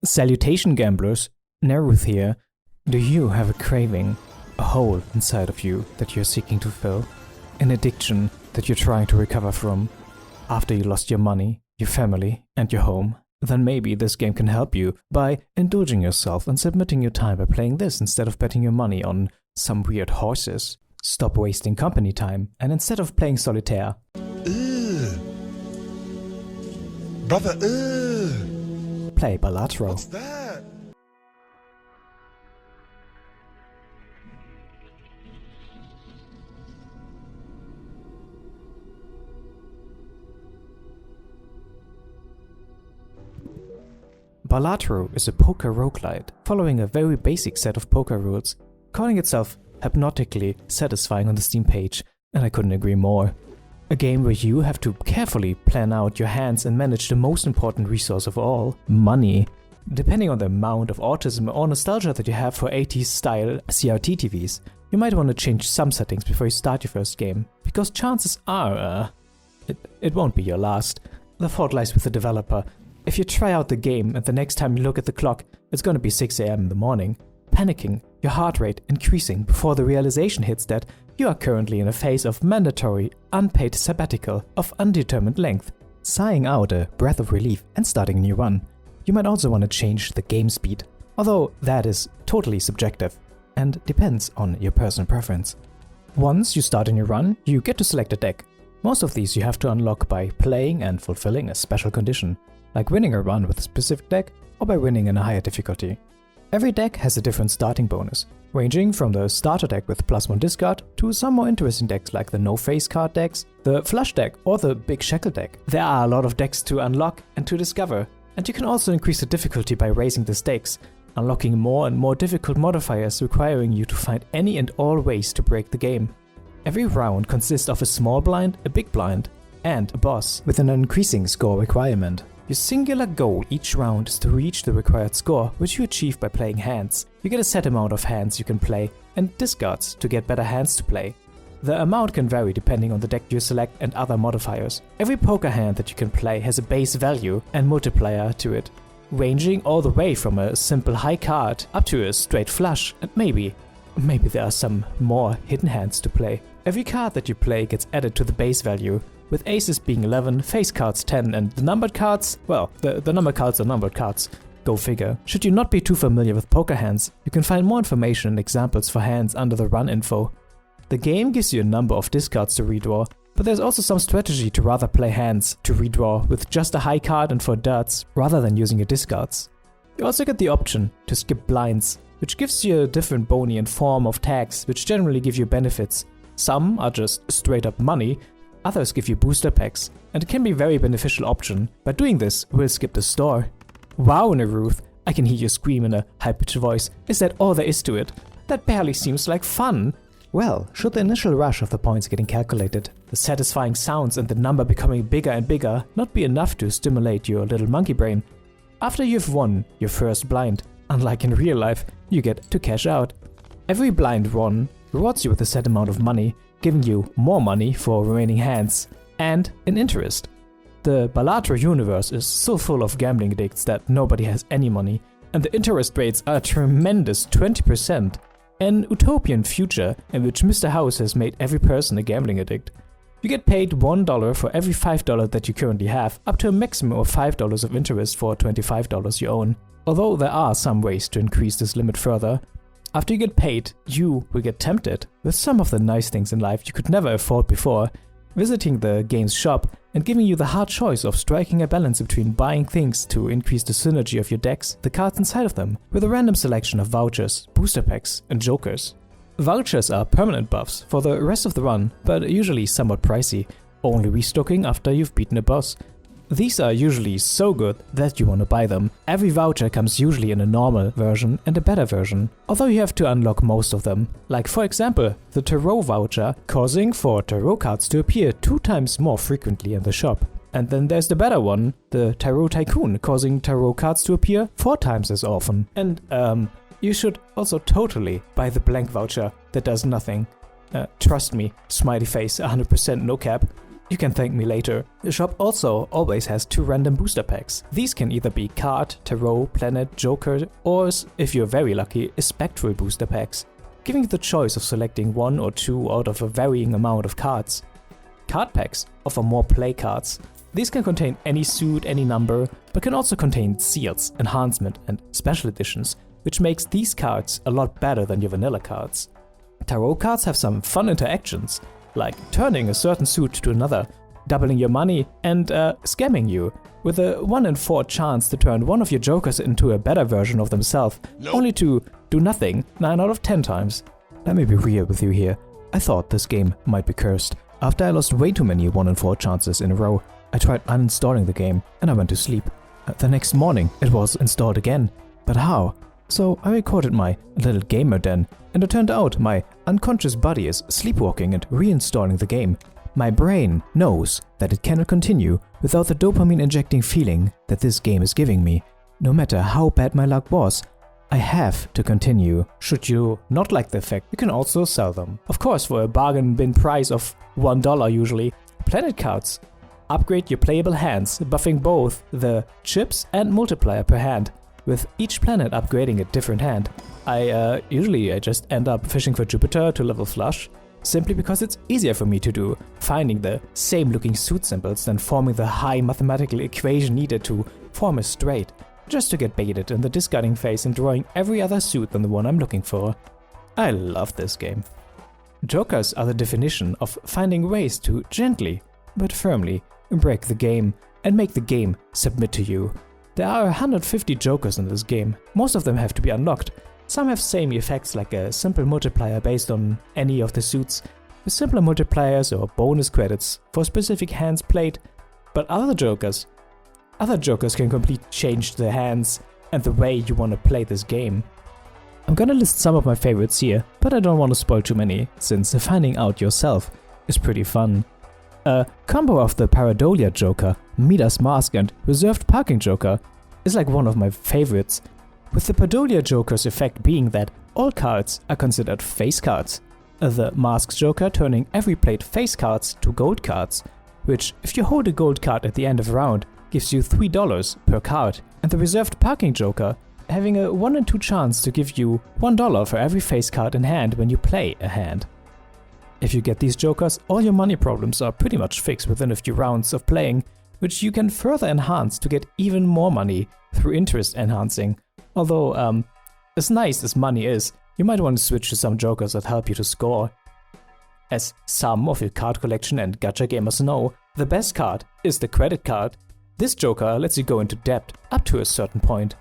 Salutation gamblers, Neruth here. Do you have a craving, a hole inside of you that you're seeking to fill? An addiction that you're trying to recover from after you lost your money, your family, and your home? Then maybe this game can help you by indulging yourself and submitting your time by playing this instead of betting your money on some weird horses. Stop wasting company time, and instead of playing solitaire, brother, play Balatro. what's that? Balatro is a poker roguelite, following a very basic set of poker rules, calling itself hypnotically satisfying on the Steam page, and I couldn't agree more. A game where you have to carefully plan out your hands and manage the most important resource of all, money. Depending on the amount of autism or nostalgia that you have for 80s style CRT TVs, you might want to change some settings before you start your first game, because chances are, it won't be your last. The fault lies with the developer. If you try out the game and the next time you look at the clock, it's gonna be 6 AM in the morning, panicking, your heart rate increasing before the realization hits that you are currently in a phase of mandatory, unpaid sabbatical of undetermined length, sighing out a breath of relief and starting a new run. You might also want to change the game speed, although that is totally subjective and depends on your personal preference. Once you start a new run, you get to select a deck. Most of these you have to unlock by playing and fulfilling a special condition, like winning a run with a specific deck or by winning in a higher difficulty. Every deck has a different starting bonus, ranging from the starter deck with +1 discard to some more interesting decks like the no-face card decks, the flush deck or the big shackle deck. There are a lot of decks to unlock and to discover, and you can also increase the difficulty by raising the stakes, unlocking more and more difficult modifiers requiring you to find any and all ways to break the game. Every round consists of a small blind, a big blind, and a boss with an increasing score requirement. Your singular goal each round is to reach the required score, which you achieve by playing hands. You get a set amount of hands you can play, and discards to get better hands to play. The amount can vary depending on the deck you select and other modifiers. Every poker hand that you can play has a base value and multiplier to it, ranging all the way from a simple high card up to a straight flush, and maybe there are some more hidden hands to play. Every card that you play gets added to the base value, with aces being 11, face cards 10, and the numbered cards, well, the numbered cards are numbered cards. Go figure. Should you not be too familiar with poker hands, you can find more information and examples for hands under the run info. The game gives you a number of discards to redraw, but there's also some strategy to rather play hands to redraw with just a high card and for darts, rather than using your discards. You also get the option to skip blinds, which gives you a different bony and form of tags, which generally give you benefits. Some are just straight up money, others give you booster packs, and it can be a very beneficial option. By doing this, we'll skip the store. Wow, Neruth, I can hear you scream in a high-pitched voice. Is that all there is to it? That barely seems like fun. Well, should the initial rush of the points getting calculated, the satisfying sounds and the number becoming bigger and bigger not be enough to stimulate your little monkey brain? After you've won your first blind, unlike in real life, you get to cash out. Every blind won rewards you with a set amount of money, giving you more money for remaining hands, and an interest. The Balatro universe is so full of gambling addicts that nobody has any money, and the interest rates are a tremendous 20%. An utopian future in which Mr. House has made every person a gambling addict. You get paid $1 for every $5 that you currently have, up to a maximum of $5 of interest for $25 you own. Although there are some ways to increase this limit further. After you get paid, you will get tempted with some of the nice things in life you could never afford before, visiting the game's shop and giving you the hard choice of striking a balance between buying things to increase the synergy of your decks, the cards inside of them, with a random selection of vouchers, booster packs, and jokers. Vouchers are permanent buffs for the rest of the run, but usually somewhat pricey, only restocking after you've beaten a boss. These are usually so good that you want to buy them. Every voucher comes usually in a normal version and a better version, although you have to unlock most of them. Like for example, the Tarot voucher, causing for Tarot cards to appear 2 times more frequently in the shop. And then there's the better one, the Tarot Tycoon, causing Tarot cards to appear 4 times as often. And you should also totally buy the blank voucher that does nothing. Trust me, smiley face, 100% no cap. You can thank me later. The shop also always has 2 random booster packs. These can either be card, tarot, planet, joker, or if you're very lucky, spectral booster packs, giving you the choice of selecting 1 or 2 out of a varying amount of cards. Card packs offer more play cards. These can contain any suit, any number, but can also contain seals, enhancement, and special editions, which makes these cards a lot better than your vanilla cards. Tarot cards have some fun interactions, like turning a certain suit to another, doubling your money, and scamming you, with a 1 in 4 chance to turn one of your jokers into a better version of themselves, only to do nothing 9 out of 10 times. Let me be real with you here. I thought this game might be cursed. After I lost way too many 1 in 4 chances in a row, I tried uninstalling the game and I went to sleep. The next morning it was installed again. But how? So I recorded my little gamer den, and it turned out my unconscious body is sleepwalking and reinstalling the game. My brain knows that it cannot continue without the dopamine injecting feeling that this game is giving me. No matter how bad my luck was, I have to continue. Should you not like the effect, you can also sell them. Of course, for a bargain bin price of $1 usually. Planet cards upgrade your playable hands, buffing both the chips and multiplier per hand, with each planet upgrading a different hand. I usually just end up fishing for Jupiter to level flush, simply because it's easier for me to do, finding the same looking suit symbols than forming the high mathematical equation needed to form a straight, just to get baited in the discarding phase and drawing every other suit than the one I'm looking for. I love this game. Jokers are the definition of finding ways to gently, but firmly, break the game and make the game submit to you. There are 150 jokers in this game. Most of them have to be unlocked. Some have samey effects like a simple multiplier based on any of the suits, with simpler multipliers or bonus credits for specific hands played. But other jokers can completely change the hands and the way you want to play this game. I'm gonna list some of my favorites here, but I don't want to spoil too many, since finding out yourself is pretty fun. A combo of the Pareidolia Joker, Midas Mask, and Reserved Parking Joker is like one of my favorites, with the Pareidolia Joker's effect being that all cards are considered face cards, the Mask Joker turning every played face cards to gold cards, which, if you hold a gold card at the end of a round, gives you $3 per card, and the Reserved Parking Joker having a 1 in 2 chance to give you $1 for every face card in hand when you play a hand. If you get these jokers, all your money problems are pretty much fixed within a few rounds of playing, which you can further enhance to get even more money through interest enhancing. Although, as nice as money is, you might want to switch to some jokers that help you to score. As some of your card collection and gacha gamers know, the best card is the credit card. This joker lets you go into debt up to a certain point,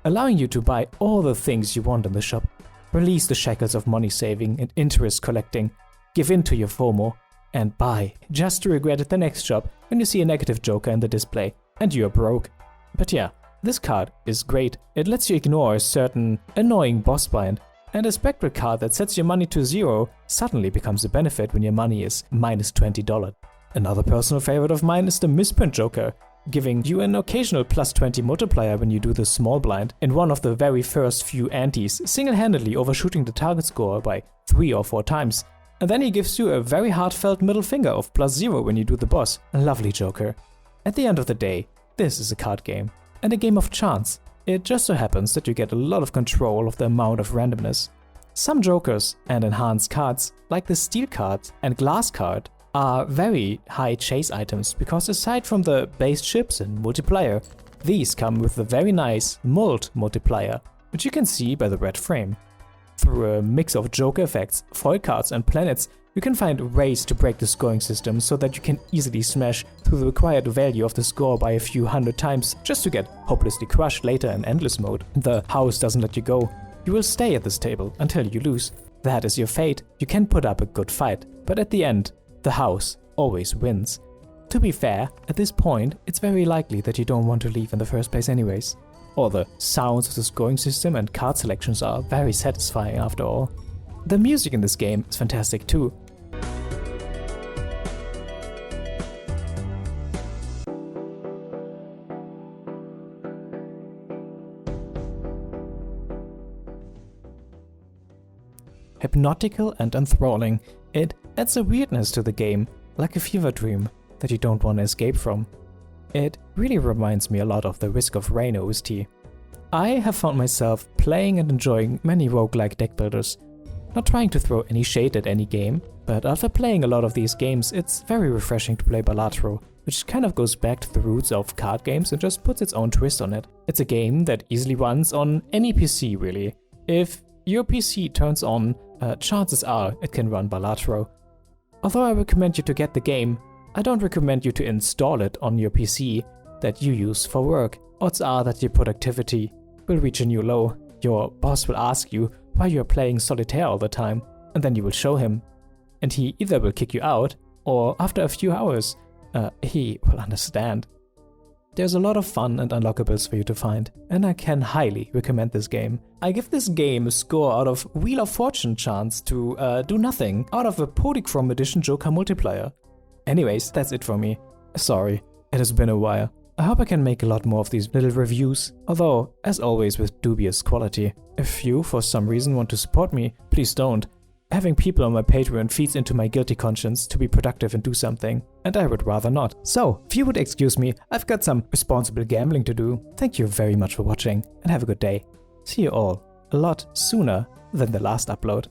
allowing you to buy all the things you want in the shop, release the shackles of money saving and interest collecting, give in to your FOMO, and buy, just to regret it the next shop when you see a negative joker in the display and you're broke. But yeah, this card is great. It lets you ignore a certain annoying boss bind, and a spectral card that sets your money to 0 suddenly becomes a benefit when your money is minus $20. Another personal favorite of mine is the Misprint Joker, giving you an occasional plus 20 multiplier when you do the small blind in one of the very first few antes, single-handedly overshooting the target score by 3 or 4 times. And then he gives you a very heartfelt middle finger of plus 0 when you do the boss. A lovely joker. At the end of the day, this is a card game, and a game of chance. It just so happens that you get a lot of control of the amount of randomness. Some jokers and enhanced cards, like the steel card and glass card, are very high chase items because aside from the base chips and multiplier, these come with the very nice mold multiplier, which you can see by the red frame. Through a mix of joker effects, foil cards and planets, you can find ways to break the scoring system so that you can easily smash through the required value of the score by a few hundred times just to get hopelessly crushed later in endless mode. The house doesn't let you go. You will stay at this table until you lose. That is your fate. You can put up a good fight, but at the end, the house always wins. To be fair, at this point, it's very likely that you don't want to leave in the first place anyways. All the sounds of the scoring system and card selections are very satisfying after all. The music in this game is fantastic too. Hypnotical and enthralling, it adds a weirdness to the game, like a fever dream. that you don't want to escape from. It really reminds me a lot of the Risk of Rain OST. I have found myself playing and enjoying many roguelike deck builders. Not trying to throw any shade at any game, but after playing a lot of these games, it's very refreshing to play Balatro, which kind of goes back to the roots of card games and just puts its own twist on it. It's a game that easily runs on any PC really. If your PC turns on, chances are it can run Balatro. Although I recommend you to get the game, I don't recommend you to install it on your PC that you use for work. Odds are that your productivity will reach a new low. Your boss will ask you why you're playing solitaire all the time, and then you will show him. And he either will kick you out, or after a few hours, he will understand. There's a lot of fun and unlockables for you to find, and I can highly recommend this game. I give this game a score out of Wheel of Fortune chance to do nothing out of a Polychrome Edition Joker multiplier. Anyways, that's it for me. Sorry, it has been a while. I hope I can make a lot more of these little reviews, although, as always, with dubious quality. If you, for some reason, want to support me, please don't. Having people on my Patreon feeds into my guilty conscience to be productive and do something, and I would rather not. So, if you would excuse me, I've got some responsible gambling to do. Thank you very much for watching, and have a good day. See you all a lot sooner than the last upload.